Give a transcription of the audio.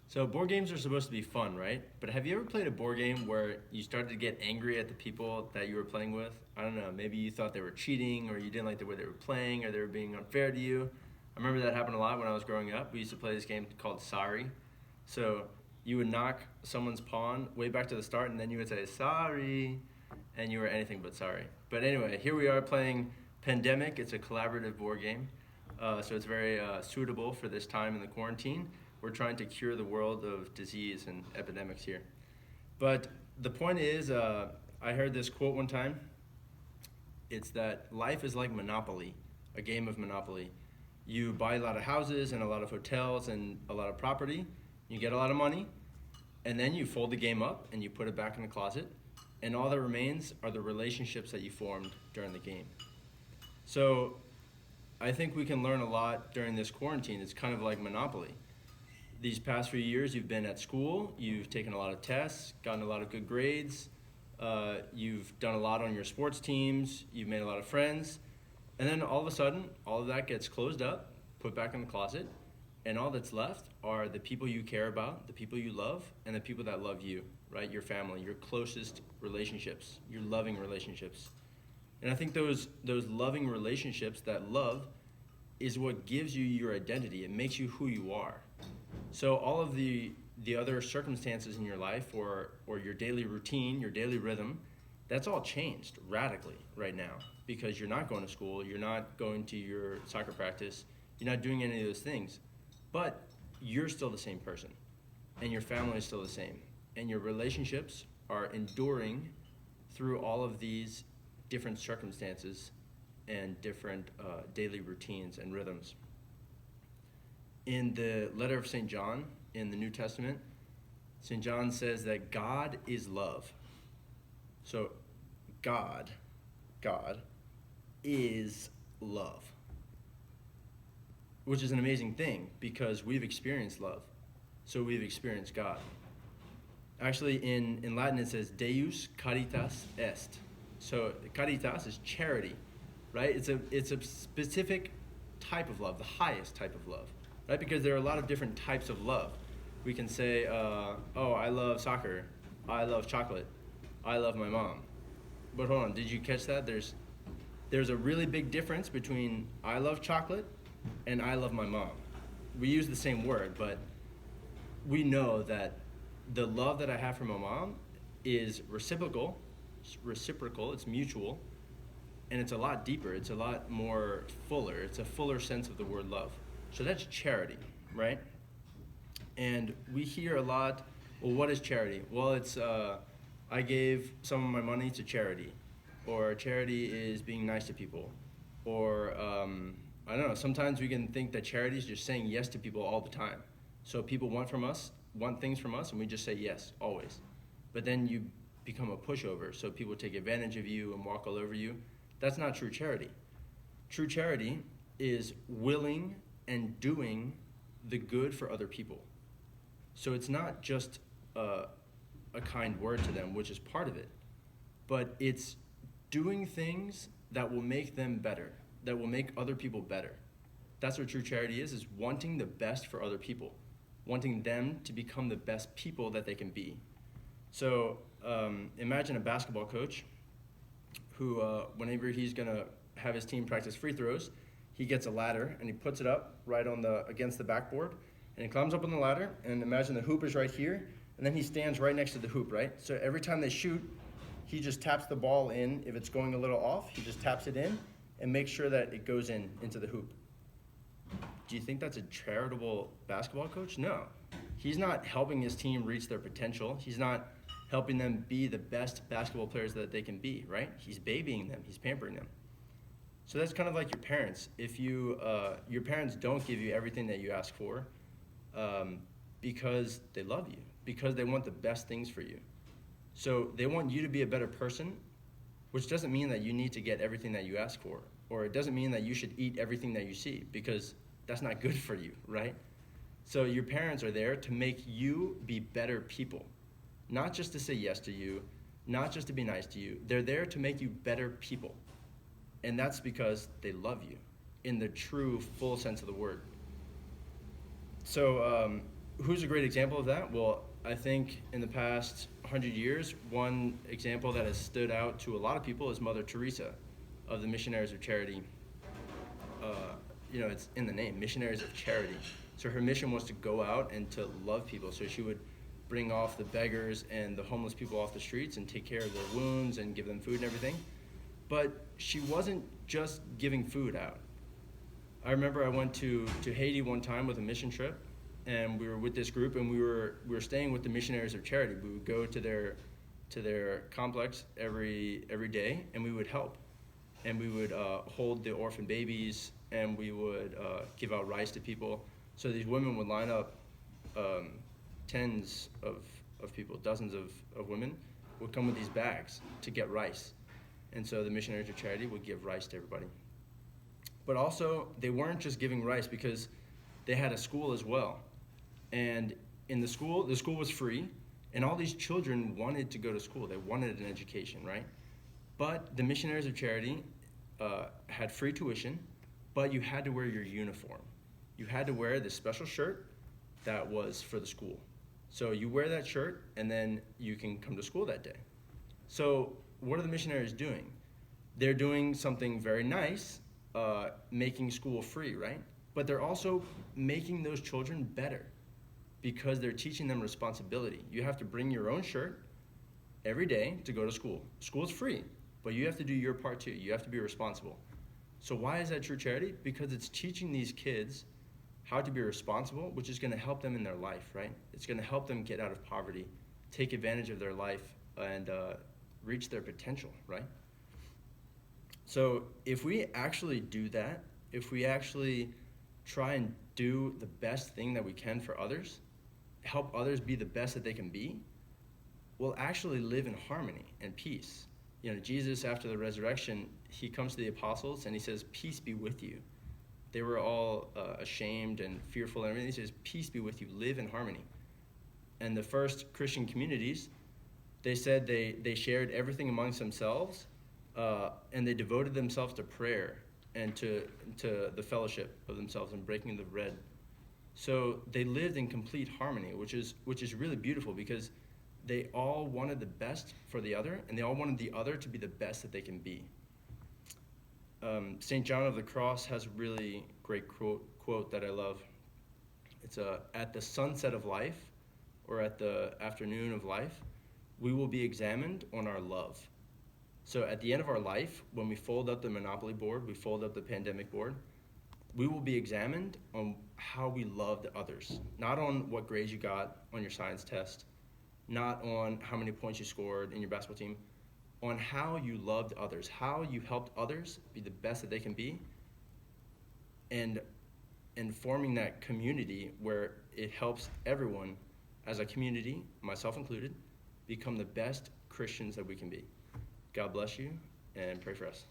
So board games are supposed to be fun, right? But have you ever played a board game where you started to get angry at the people that you were playing with? I don't know, maybe you thought they were cheating or you didn't like the way they were playing or they were being unfair to you. I remember that happened a lot when I was growing up. We used to play this game called Sorry. So you would knock someone's pawn way back to the start and then you would say sorry and you were anything but sorry. But anyway, here we are playing Pandemic. It's a collaborative board game. So it's very suitable for this time in the quarantine. We're trying to cure the world of disease and epidemics here. But the point is, I heard this quote one time. It's that life is like Monopoly, a game of Monopoly. You buy a lot of houses and a lot of hotels and a lot of property. You get a lot of money, and then you fold the game up and you put it back in the closet. And all that remains are the relationships that you formed during the game. So I think we can learn a lot during this quarantine. It's kind of like Monopoly. These past few years, you've been at school, you've taken a lot of tests, gotten a lot of good grades, you've done a lot on your sports teams, you've made a lot of friends, and then all of a sudden, all of that gets closed up, put back in the closet, and all that's left are the people you care about, the people you love, and the people that love you, right? Your family, your closest relationships, your loving relationships. And I think those loving relationships, that love, is what gives you your identity. It makes you who you are. So all of the other circumstances in your life or your daily routine, your daily rhythm, that's all changed radically right now because you're not going to school, you're not going to your soccer practice, you're not doing any of those things. But you're still the same person and your family is still the same and your relationships are enduring through all of these different circumstances and different daily routines and rhythms. In the letter of St. John in the New Testament, St. John says that God is love. So God is love, which is an amazing thing because we've experienced love. So we've experienced God. Actually, in Latin it says Deus caritas est. So caritas is charity, right? It's a specific type of love, the highest type of love. Right? Because there are a lot of different types of love. We can say, oh, I love soccer. I love chocolate. I love my mom. But hold on, did you catch that? There's a really big difference between I love chocolate and I love my mom. We use the same word, but we know that the love that I have for my mom is reciprocal, it's mutual, and it's a lot deeper. It's a lot more fuller. It's a fuller sense of the word love. So that's charity, right? And we hear a lot, well, what is charity? Well, it's I gave some of my money to charity, or charity is being nice to people, or I don't know, sometimes we can think that charity is just saying yes to people all the time. So people want things from us, and we just say yes, always. But then you become a pushover, so people take advantage of you and walk all over you. That's not true charity. True charity is willing and doing the good for other people. So it's not just a kind word to them, which is part of it, but it's doing things that will make them better, that will make other people better. That's what true charity is wanting the best for other people, wanting them to become the best people that they can be. So imagine a basketball coach who, whenever he's gonna have his team practice free throws, he gets a ladder and he puts it up right against the backboard, and he climbs up on the ladder, and imagine the hoop is right here, and then he stands right next to the hoop, right? So every time they shoot, he just taps the ball in. If it's going a little off, he just taps it in and makes sure that it goes into the hoop. Do you think that's a charitable basketball coach? No. He's not helping his team reach their potential. He's not helping them be the best basketball players that they can be, right? He's babying them. He's pampering them. So that's kind of like your parents. If your parents don't give you everything that you ask for because they love you, because they want the best things for you. So they want you to be a better person, which doesn't mean that you need to get everything that you ask for, or it doesn't mean that you should eat everything that you see, because that's not good for you, right? So your parents are there to make you be better people, not just to say yes to you, not just to be nice to you. They're there to make you better people. And that's because they love you in the true, full sense of the word. So who's a great example of that? Well, I think in the past 100 years, one example that has stood out to a lot of people is Mother Teresa of the Missionaries of Charity. It's in the name, Missionaries of Charity. So her mission was to go out and to love people. So she would bring off the beggars and the homeless people off the streets and take care of their wounds and give them food and everything. But she wasn't just giving food out. I remember I went to Haiti one time with a mission trip, and we were with this group, and we were staying with the Missionaries of Charity. We would go to their complex every day, and we would help, and we would hold the orphan babies, and we would give out rice to people. So these women would line up, tens of people, dozens of women would come with these bags to get rice, and so the Missionaries of Charity would give rice to everybody. But also, they weren't just giving rice, because they had a school as well. And in the school was free, and all these children wanted to go to school. They wanted an education, right? But the Missionaries of Charity had free tuition, but you had to wear your uniform. You had to wear this special shirt that was for the school. So you wear that shirt, and then you can come to school that day. So what are the missionaries doing? They're doing something very nice, making school free, right? But they're also making those children better, because they're teaching them responsibility. You have to bring your own shirt every day to go to school. School's free, but you have to do your part too. You have to be responsible. So why is that true charity? Because it's teaching these kids how to be responsible, which is going to help them in their life, right? It's going to help them get out of poverty, take advantage of their life, and reach their potential, right? So if we actually do that, if we actually try and do the best thing that we can for others, help others be the best that they can be, we'll actually live in harmony and peace. Jesus, after the resurrection, he comes to the apostles and he says, "Peace be with you." They were all ashamed and fearful and everything. He says, "Peace be with you, live in harmony." And the first Christian communities, they said they shared everything amongst themselves, and they devoted themselves to prayer and to the fellowship of themselves and breaking the bread. So they lived in complete harmony, which is really beautiful, because they all wanted the best for the other, and they all wanted the other to be the best that they can be. St. John of the Cross has a really great quote that I love. It's at the sunset of life, or at the afternoon of life, we will be examined on our love. So at the end of our life, when we fold up the Monopoly board, we fold up the pandemic board, we will be examined on how we loved others. Not on what grades you got on your science test, not on how many points you scored in your basketball team, on how you loved others, how you helped others be the best that they can be, and forming that community where it helps everyone as a community, myself included, become the best Christians that we can be. God bless you, and pray for us.